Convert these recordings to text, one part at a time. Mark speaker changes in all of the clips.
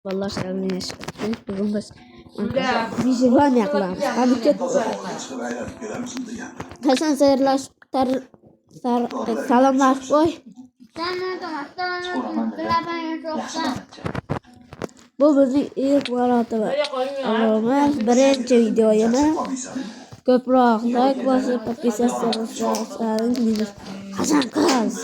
Speaker 1: Vallahi sevmeyiz. Bugün biz Vijivanya qilamiz. Hadi ket. Qachon salomlashib qo'y. Bu bizning ilk marotaba. Birinchi videoyini ko'proq like bosib, podpisatsiya qilsangiz Hasan qiz.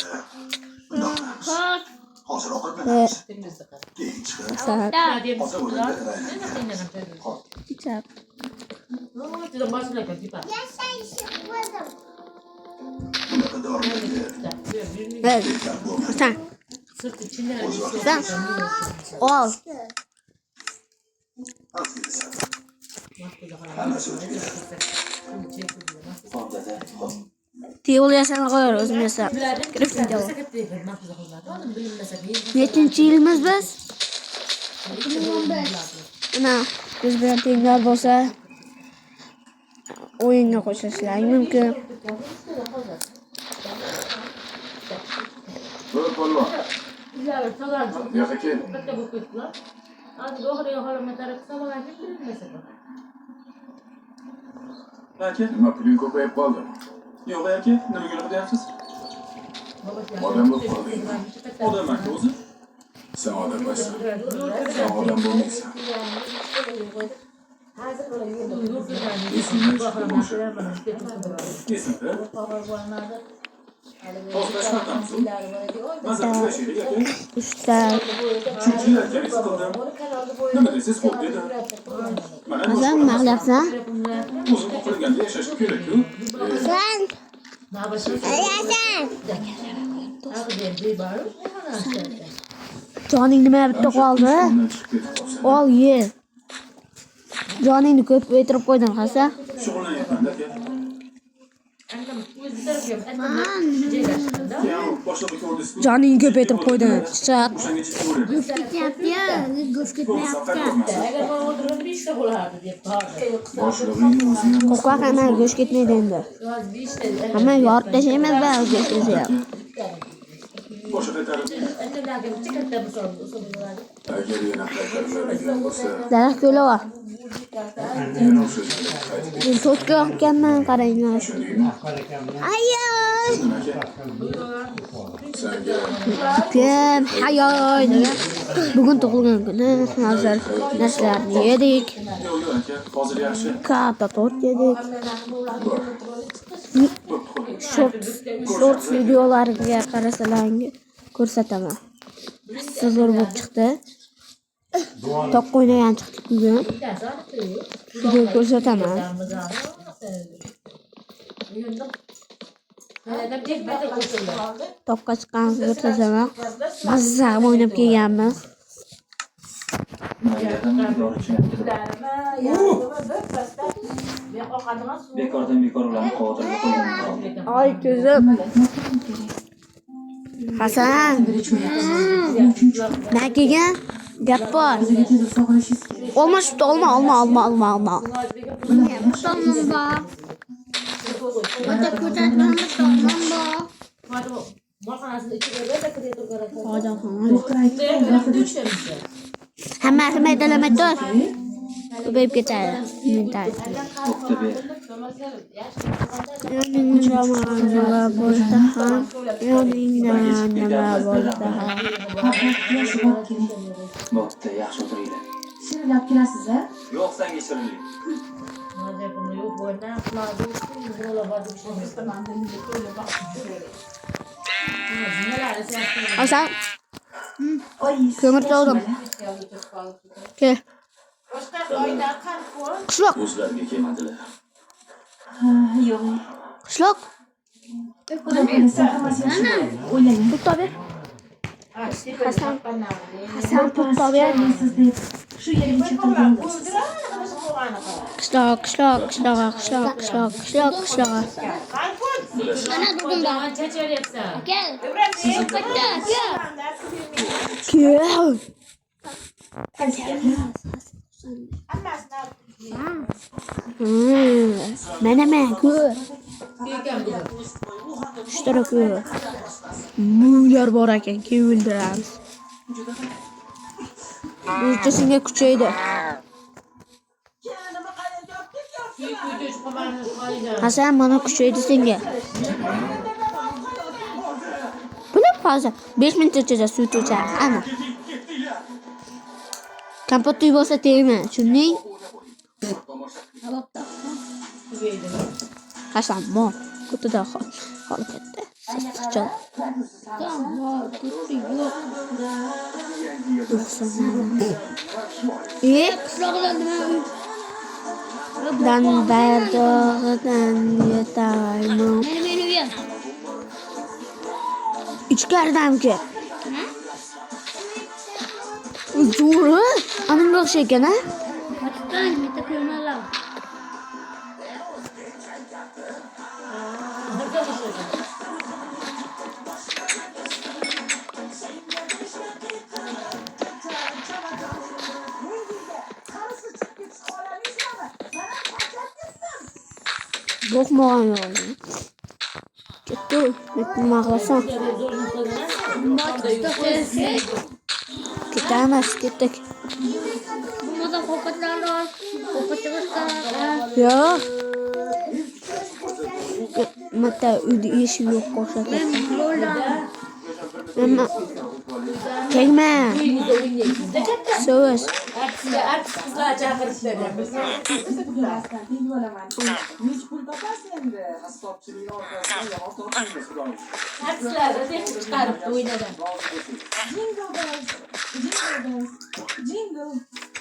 Speaker 1: Hasan. Ol. Tiyol yasana qo'yar o'zim yasam. Kirib video. Nechinchi yilimiz biz? Ana, biz bilan tenglar bo'lsa o'yinga qo'shilishlari mumkin.
Speaker 2: Nima puling ko'payib qoldi? Yo'q aka, nimaga unaqa deyapsiz? Odam bo'lib qolding. Odam aka o'zi? Sen odam emassan. Sen odam bo'lmaysan. Nima deysiz? Xo'p dedi.
Speaker 1: Hasan nima qilyapsan?
Speaker 2: O'zim o'qilganda yashashim kerak-ku.
Speaker 1: Hasan. Joning nima bitta qoldi? Ol ye. Joningni ko'p o'tirib qo'yding Hasan.
Speaker 2: Shug'ullanyapman aka.
Speaker 1: Joningni ko'p o'tirib qo'yding. Chat. Qo'rqoq ana go'sht ketmaydi endi. Hamma yorib tashlaymiz va go'sht ketyapti. Daraxt ko'li bor. Men to'tga yoqganman, qaranglar. Ayoy! Kim hayoy degan. Bugun tug'ilgan kuni hozir narsalarni yedik.
Speaker 2: Hozir yaxshi.
Speaker 1: Katta tort yedik. Short videolariga qarasalaringiz ko'rsataman. Zo'r bo'lib chiqdi. Toq o'ynagan chiqdik bugun. Video ko'rsataman. Toqqa chiqqanimizni ko'rsataman. Mazza o'ynab kelganmiz.
Speaker 3: Bekordan bekor ularni xotirga qo'ygan.
Speaker 1: Ay ko'zim. Hasan. Nima kelgan? Gap bor. Olma şut olma. Hammasi maydalamay tur. Ko'payib ketadi. Yoningda nima bo'lsa ham,
Speaker 3: Bo'pti, yaxshi o'tiringlar.
Speaker 4: Shirinlab kelasiz-a?
Speaker 2: Yo'q, senga shirinlik.
Speaker 1: Hasan. Ko'mir to'g'rim. Kel. Qishloq.
Speaker 2: O'zlariga kelmadilar.
Speaker 4: Yo'q.
Speaker 1: Qishloq.
Speaker 4: Xudo xohlasa hammasini o'ylang.
Speaker 1: Pul to'ber. Hasan pul to'ber.
Speaker 4: Siz deb shu yerga chiqdingiz.
Speaker 1: Qishloq.
Speaker 5: Ana bugun bor. Kel.
Speaker 1: Kel. Mana ko'r. Ishtirak ko'r. Munglar bor ekan, keyin o'ldiramiz. Buncha senga kuchaydi. Hasan mana kuchaydi senga. Buni hozir 5 minut ichida suv ichar. Ana. Kompot to'y bo'lsa tegma, tushunding? Hasan mol. Kutida hol ketdi. Chiqchol. Dan bardog'idan yetaymi? Ichkaridamki. Zo'ri, ananga o'xshagan a? Boqmagan yo'q. Ketdi, nima qilasan? Ketamiz, ketdik. Yo'q. Mata uyda eshik yo'q ko'rsatadi. Nima? Tegma. So'z.
Speaker 5: Artist qizlar chaqirishdi.
Speaker 2: Nechi pul topasiz endi? Qassobchilikni orqasidan yomon topmaysiz.
Speaker 5: Artistlarni deb chiqaribdi o'ynadan.
Speaker 4: Jingle bells, jingle bells, jingle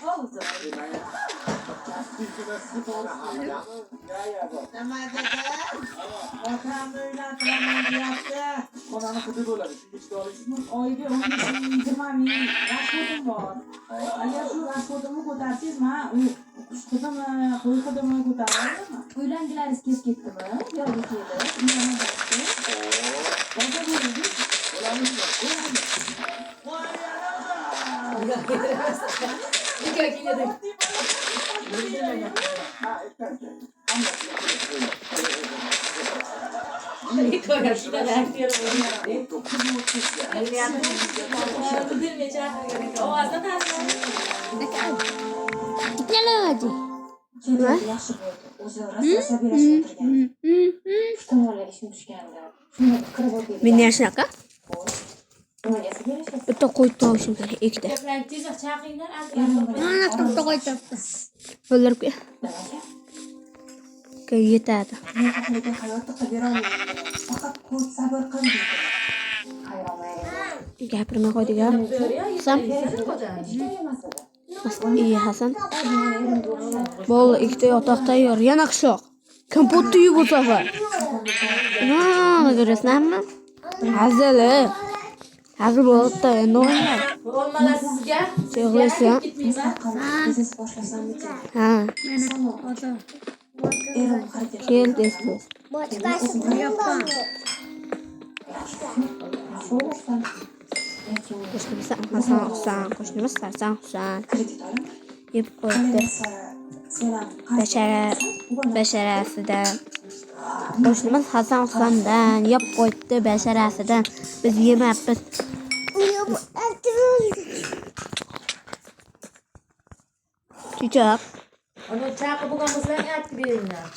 Speaker 4: all the way.
Speaker 2: Onani qilib bo'ladi. Shunga chiday olasizmi?
Speaker 4: Oyiga 20 ming rasxodim bor. Agar shu rasxodimni ko'tarsangiz, men qo'y xodimini ko'taramanmi? Uylangilaringiz kelib ketdimi? Yo'lga keldi. Yaxshi bo'ldi. O'zi rosa berishib o'tirgan. Tomonlar ishim tushganda. Shuni qirib o'tdi.
Speaker 1: Meni shunaqa.
Speaker 4: Nimaga berishasiz?
Speaker 1: Bitta qo'y tovushim kerak, ikkita.
Speaker 5: Gaplarni tezroq chaqinglar.
Speaker 1: Mana bitta qo'y topdi. O'ldirib kel. Ke yetadi.
Speaker 4: Men haqida hayotda qilib bera olmayman. Faqat ko'p sabr qil deydi. Hayronman.
Speaker 1: Gapirmay qo'ydik a. Hasan. Hasan. Bo'ldi, ikkita yotoq tayyor. Yana qishoq. Kompot yeb bu safar. Nima ko'rasizmi? Hazili. Hazil bo'ldi, endi o'ynaydi.
Speaker 5: Olmalar sizga.
Speaker 1: Yig'laysan.
Speaker 4: Biznes boshlasam ekan.
Speaker 1: Ha,
Speaker 4: Erim harakat
Speaker 1: kel tez-tez.
Speaker 4: so'rashdan.
Speaker 1: Qo'shnimiz Hasan Husan, qo'shnimiz Hasan Husan.
Speaker 4: Kredit olaman.
Speaker 1: Yeb qo'ydi.
Speaker 4: Senam
Speaker 1: Basharasidan. Qo'shnimiz Hasan Husandan yeb qo'ydi basharasidan. Biz yemabmiz. Chichaq.
Speaker 5: Ana chaqib bo'lgan bo'lsalar aytib beringlar.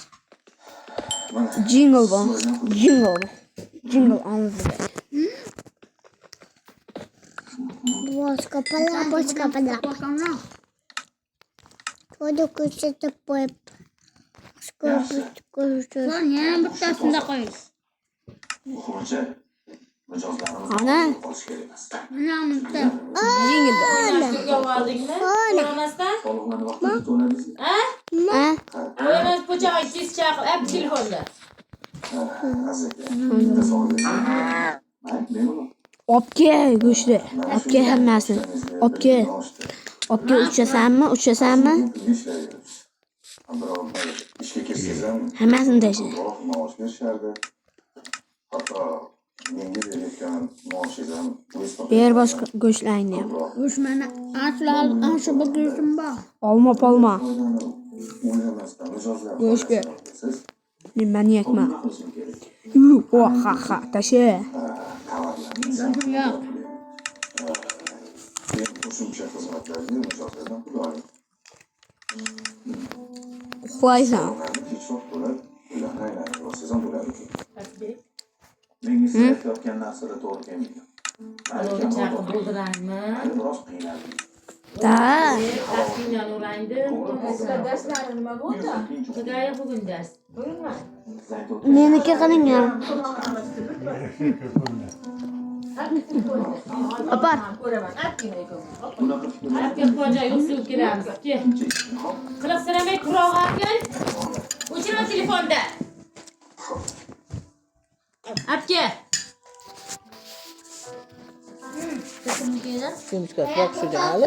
Speaker 1: Jingle bom. Jingle. Jingle on the way.
Speaker 6: Бочка поля. Kodu kuşu koyup.
Speaker 1: Lan yana bittasini qo'y.
Speaker 2: Xo'ja, mijozlarimiz
Speaker 1: Ana.
Speaker 2: qolish kerak emas.
Speaker 1: Jingle bom.
Speaker 5: Yo'q oldingmi? Qo'ymasdan?
Speaker 2: To'lovlarni vaqtida to'ladingizmi?
Speaker 5: Ha?
Speaker 1: Ha?
Speaker 5: Qo'yamas po'chog'i tez chaqir, ab telefonda.
Speaker 1: Obke go'shti. Obke hammasini. Obke. Obke uchasanmi?
Speaker 2: ishga kelsangizam
Speaker 1: Hammasini tasha.
Speaker 2: maosh berishardi. Hatto menga berayotgan maoshingiz ham
Speaker 1: Ber boshqa go'shtlarni ham.
Speaker 6: Go'shtmani aslan ashu bug'ishim bor.
Speaker 1: Olma polma.
Speaker 2: o'ylamasdan mijozlar
Speaker 1: Go'sht ber.
Speaker 2: siz
Speaker 1: Nimani yakma.
Speaker 2: qilishim kerak.
Speaker 1: Ha, tasha.
Speaker 2: Tovarlarni Qo'shimcha xizmatlarga mijozlardan pul oling.
Speaker 1: Uxlaysan.
Speaker 2: Ularni hech vaqt to'lab, ularni aylantirib olsangiz ham bo'ladi.
Speaker 5: Tasbih.
Speaker 2: Menga siz aytayotgan narsada to'g'ri kelmaydi.
Speaker 5: Alovi chaqib bo'ldirangmi?
Speaker 2: Hali biroz qiynaldim.
Speaker 1: Da.
Speaker 5: Tasbihdan o'raydi.
Speaker 4: Darslari nima bo'ldi?
Speaker 5: Qizgaya bugun dars.
Speaker 1: Meniki qilingan. Apar.
Speaker 5: Apga xo'ja yo'qsiz kiramiz. Ke. Qiliqsiramay turog'arkan. O'chirma telefonda. Apga.
Speaker 1: Kimska boksida